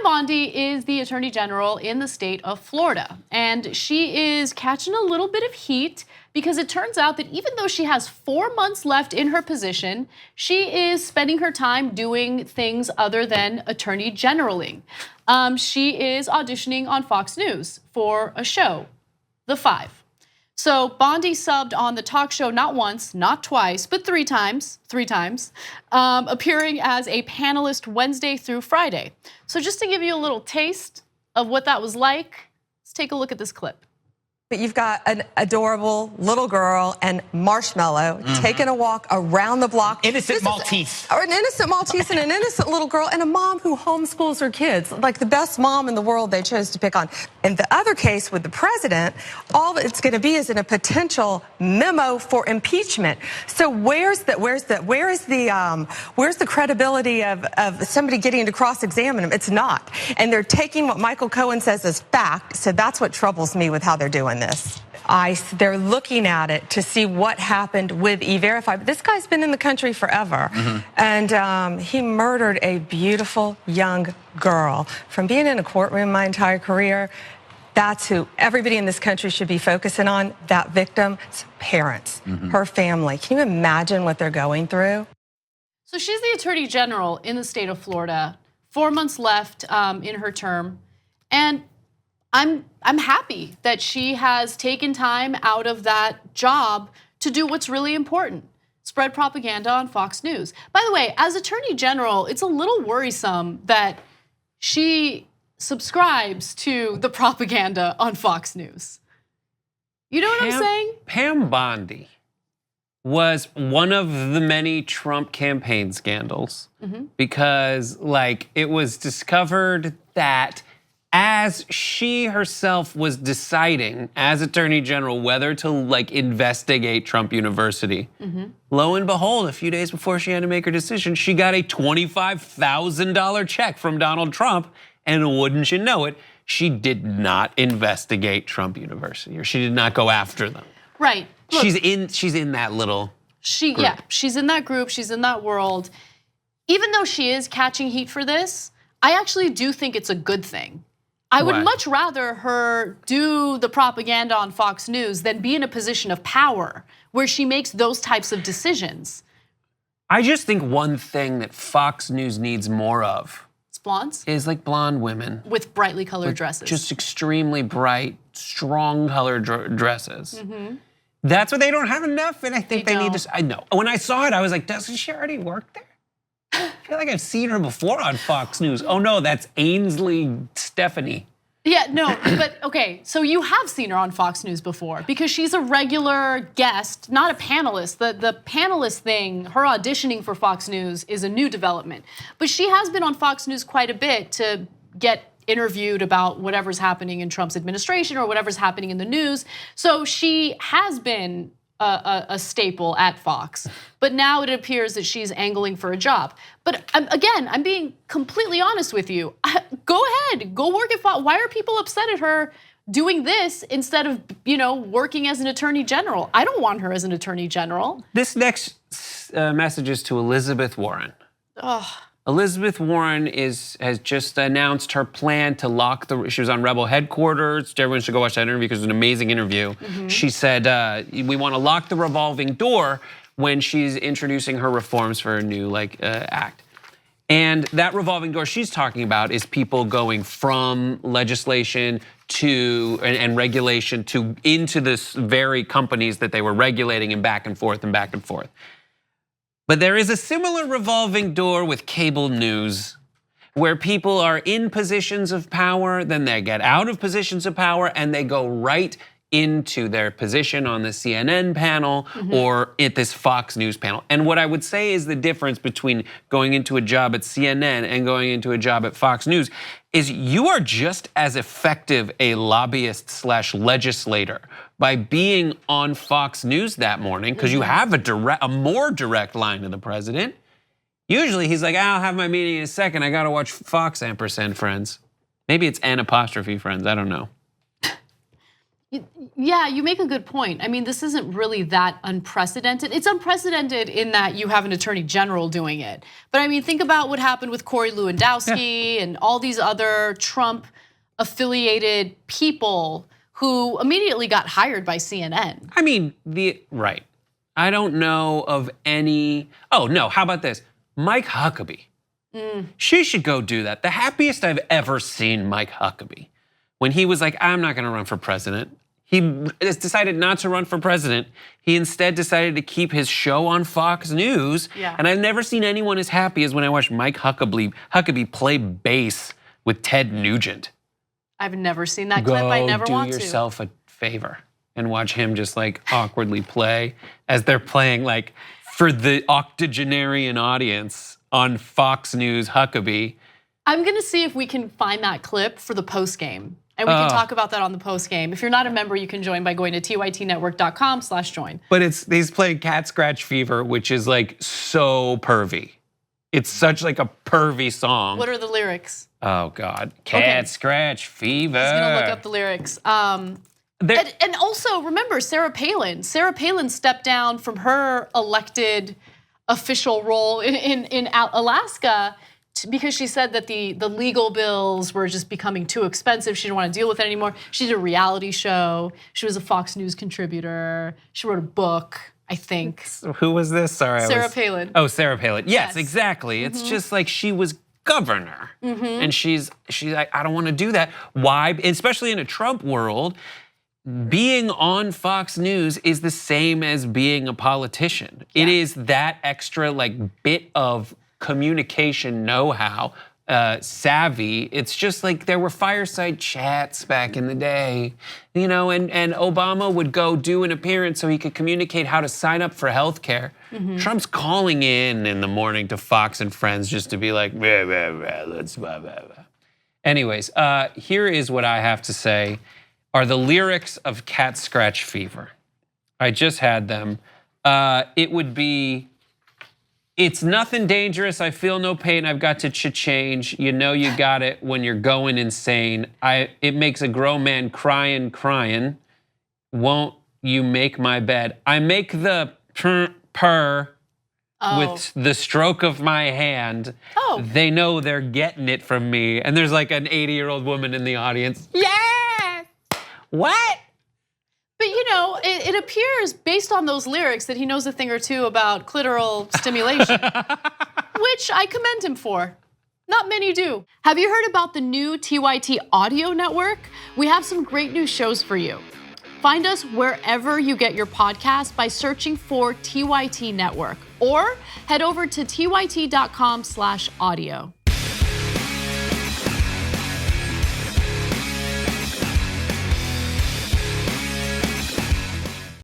Bondi is the Attorney General in the state of Florida, and she is catching a little bit of heat because it turns out that even though she has 4 months left in her position, she is spending her time doing things other than Attorney Generaling. She is auditioning on Fox News for a show, The Five. So Bondi subbed on the talk show not once, not twice, but three times, appearing as a panelist Wednesday through Friday. So just to give you a little taste of what that was like, let's take a look at this clip. You've got an adorable little girl and Marshmallow taking a walk around the block. Innocent Maltese. Or an innocent Maltese and an innocent little girl and a mom who homeschools her kids. Like the best mom in the world they chose to pick on. In the other case with the president, all it's going to be is in a potential memo for impeachment. So where's the credibility of somebody getting to cross-examine him? It's not. And they're taking what Michael Cohen says as fact. So that's what troubles me with how they're doing this. They're looking at it to see what happened with E-Verify. But this guy's been in the country forever. And he murdered a beautiful young girl. From being in a courtroom my entire career, that's who everybody in this country should be focusing on, that victim's parents, her family. Can you imagine what they're going through? So she's the Attorney General in the state of Florida, 4 months left in her term. And I'm happy that she has taken time out of that job to do what's really important, spread propaganda on Fox News. By the way, as Attorney General, it's a little worrisome that she subscribes to the propaganda on Fox News. You know what I'm saying? Pam Bondi was one of the many Trump campaign scandals because it was discovered that as she herself was deciding as Attorney General whether to investigate Trump University, lo and behold, a few days before she had to make her decision, she got a $25,000 check from Donald Trump, and wouldn't you know it, she did not investigate Trump University, or she did not go after them. Right. Look, she's in that little group. Yeah, she's in that group, she's in that world. Even though she is catching heat for this, I actually do think it's a good thing. I would much rather her do the propaganda on Fox News than be in a position of power where she makes those types of decisions. I just think one thing that Fox News needs more of blondes is blonde women with brightly colored dresses. Just extremely bright, strong colored dresses. That's what they don't have enough, and I think they need to. I know. When I saw it, I was like, doesn't she already work there? I feel like I've seen her before on Fox News. Oh no, that's Ainsley Stephanie. Yeah, no, but okay, so you have seen her on Fox News before because she's a regular guest, not a panelist. The panelist thing, her auditioning for Fox News is a new development. But she has been on Fox News quite a bit to get interviewed about whatever's happening in Trump's administration or whatever's happening in the news. So she has been a staple at Fox, but now it appears that she's angling for a job. But again, I'm being completely honest with you. Go ahead, go work at Fox. Why are people upset at her doing this instead of working as an attorney general? I don't want her as an attorney general. This next message is to Elizabeth Warren. Elizabeth Warren has just announced her plan to lock she was on Rebel headquarters. Everyone should go watch that interview because it was an amazing interview. She said, we want to lock the revolving door when she's introducing her reforms for a new act. And that revolving door she's talking about is people going from legislation to and regulation to into this very companies that they were regulating and back and forth and back and forth. But there is a similar revolving door with cable news where people are in positions of power, then they get out of positions of power and they go right into their position on the CNN panel or at this Fox News panel. And what I would say is the difference between going into a job at CNN and going into a job at Fox News is you are just as effective a lobbyist / legislator by being on Fox News that morning because you have a more direct line to the president. Usually he's like, I'll have my meeting in a second. I gotta watch Fox & friends. Maybe it's N' friends, I don't know. Yeah, you make a good point. I mean, this isn't really that unprecedented. It's unprecedented in that you have an attorney general doing it. But I mean, think about what happened with Corey Lewandowski and all these other Trump affiliated people who immediately got hired by CNN. I mean, right. I don't know of any. Oh, no, how about this? Mike Huckabee. She should go do that. The happiest I've ever seen Mike Huckabee. When he was like, I'm not gonna run for president. He decided not to run for president. He instead decided to keep his show on Fox News. Yeah. And I've never seen anyone as happy as when I watched Mike Huckabee play bass with Ted Nugent. I've never seen that clip. I never want to. Do yourself a favor and watch him just like awkwardly play as they're playing like for the octogenarian audience on Fox News Huckabee. I'm gonna see if we can find that clip for the post game. And we can talk about that on the post game. If you're not a member, you can join by going to tytnetwork.com/join. But he's playing Cat Scratch Fever, which is like so pervy. It's such like a pervy song. What are the lyrics? Oh God, Cat Scratch Fever. He's gonna look up the lyrics. And also remember Sarah Palin. Sarah Palin stepped down from her elected official role in Alaska because she said that the legal bills were just becoming too expensive. She didn't want to deal with it anymore. She did a reality show. She was a Fox News contributor. She wrote a book, I think. Who was this? Sorry, Sarah Palin. Oh, Sarah Palin. Yes, exactly. It's just like she was governor, and she's like, I don't want to do that. Why? Especially in a Trump world, being on Fox News is the same as being a politician. Yeah. It is that extra like bit of communication know-how, savvy. It's just like there were fireside chats back in the day, you know, and Obama would go do an appearance so he could communicate how to sign up for healthcare. Trump's calling in the morning to Fox and Friends just to be like, blah, blah, blah, let's blah, blah, blah. Anyways, here is what I have to say are the lyrics of Cat Scratch Fever. I just had them. It would be, it's nothing dangerous, I feel no pain, I've got to change. You know you got it when you're going insane. It makes a grown man crying. Won't you make my bed? I make the purr with the stroke of my hand. They know they're getting it from me. And there's like an 80-year-old woman in the audience. Yeah! What? But you know, it appears based on those lyrics that he knows a thing or two about clitoral stimulation, which I commend him for. Not many do. Have you heard about the new TYT audio network? We have some great new shows for you. Find us wherever you get your podcast by searching for TYT Network or head over to tyt.com/audio.